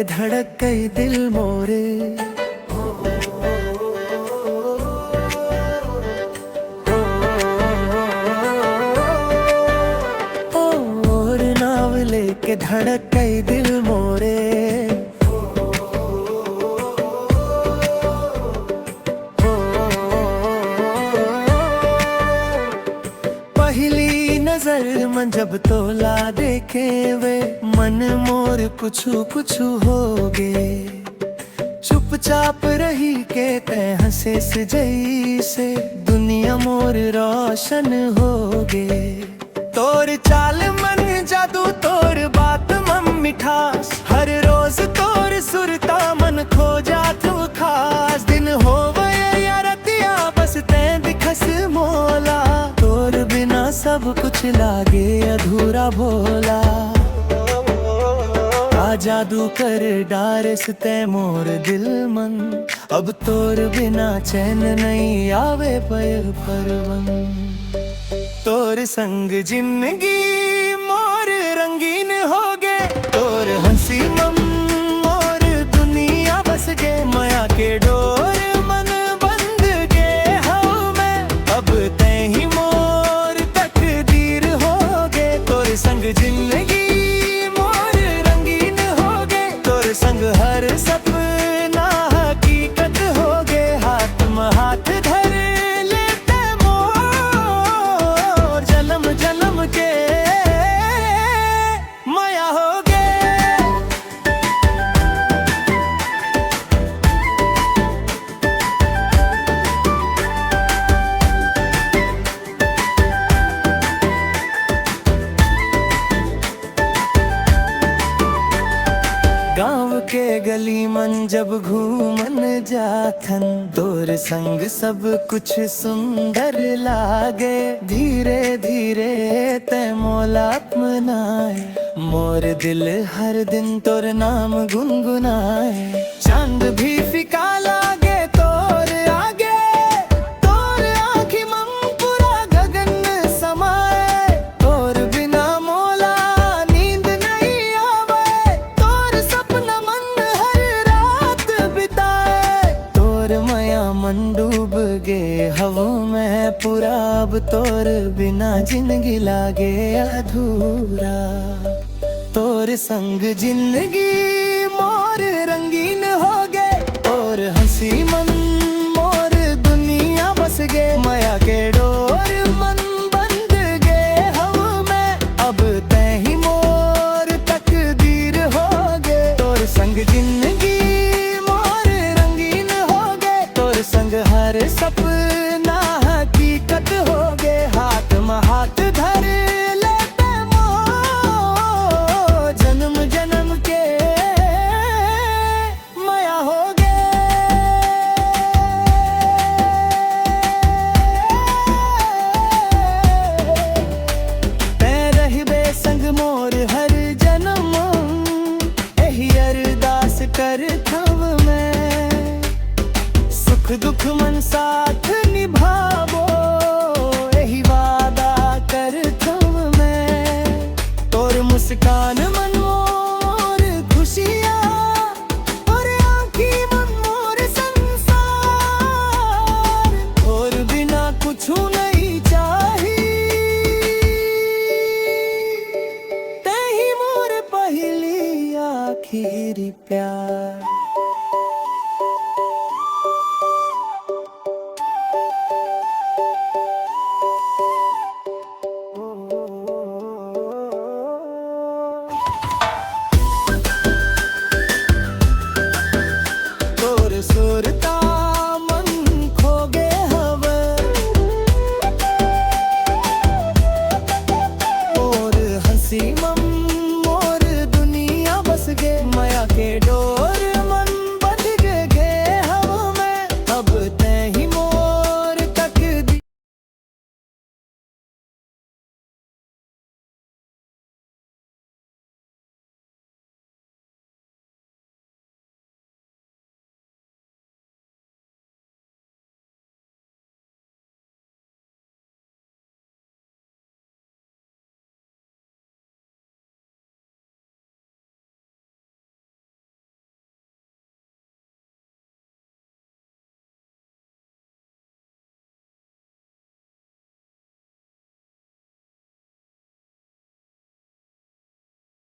के धड़क गई दिल मोरे। और नाव लेके धड़क गई दिल मोरे। पहली नजर मन जब तोला देखे वे, मन मोर कुछु कुछु हो गे। चुपचाप रही के तै हंसे सजई से, दुनिया मोर रोशन हो गे। तोर चाल मन जादू, तोर बात मन मिठास, हर रोज तोर सुरता मन खो जात खास। दिन हो या रतिया बस तैं दिखस मोला, तोर बिना सब कुछ लागे अधूरा भोला। आ जादू कर डारिस तै मोर दिल मन, अब तोर बिना चैन नहीं आवे पयर परवन। तोर संग जिंदगी मोर रंगीन हो गे, तोर हंसी मम मोर दुनिया बस गे। माया के डोर मन बंद गे हूँ मैं, अब तै ही मोर तकदीर हो गे। तोर संग जिंदगी मोर रंगीन हो गे, तोर संग हर सपना हकीकत हो गे। हाथ में हाथ धर लेते मोर, जन्म जन्म के माया हो गे। गाँव के गली मन जब घूमन जाथन, तोर संग सब कुछ सुंदर लागे। धीरे धीरे तै मोला अपनाए, मोर दिल हर दिन तोर नाम गुनगुनाए। चांद भी फिका लागे तोर आगे, तोर आँखी मन पूरा गगन समाए। तोर बिना मोला नींद नहीं आवे, तोर सपना मन हर रात बिताए। तोर माया मन डूब गे हवों में पूरा, अब तोर बिना जिंदगी लागे अधूरा। तोर संग जिंदगी मोर रंगीन हो गे, और हंसी मन मोर दुनिया बस गे। माया के डोर मन बंद गे हूँ मैं, अब तै ही मोर तकदीर हो गे। तोर संग जिंदगी मोर रंगीन हो गे, तोर संग हर सपना हकीकत हो गे। हाथ में हाथ धर लेते मोर, जन्म जन्म के माया हो गे। तै रहिबे संग मोर हर जन्म, एही अरदास करथव मैं। सुख दुख मन साथ निभावो, एही वादा करथव मैं। तोर मुस्कान मन मोर खुशियाँ, और आँखी मन मोर संसार। और बिना कुछु नहीं चाही, तै ही मोर पहली आखिरी प्यार। तोर सुर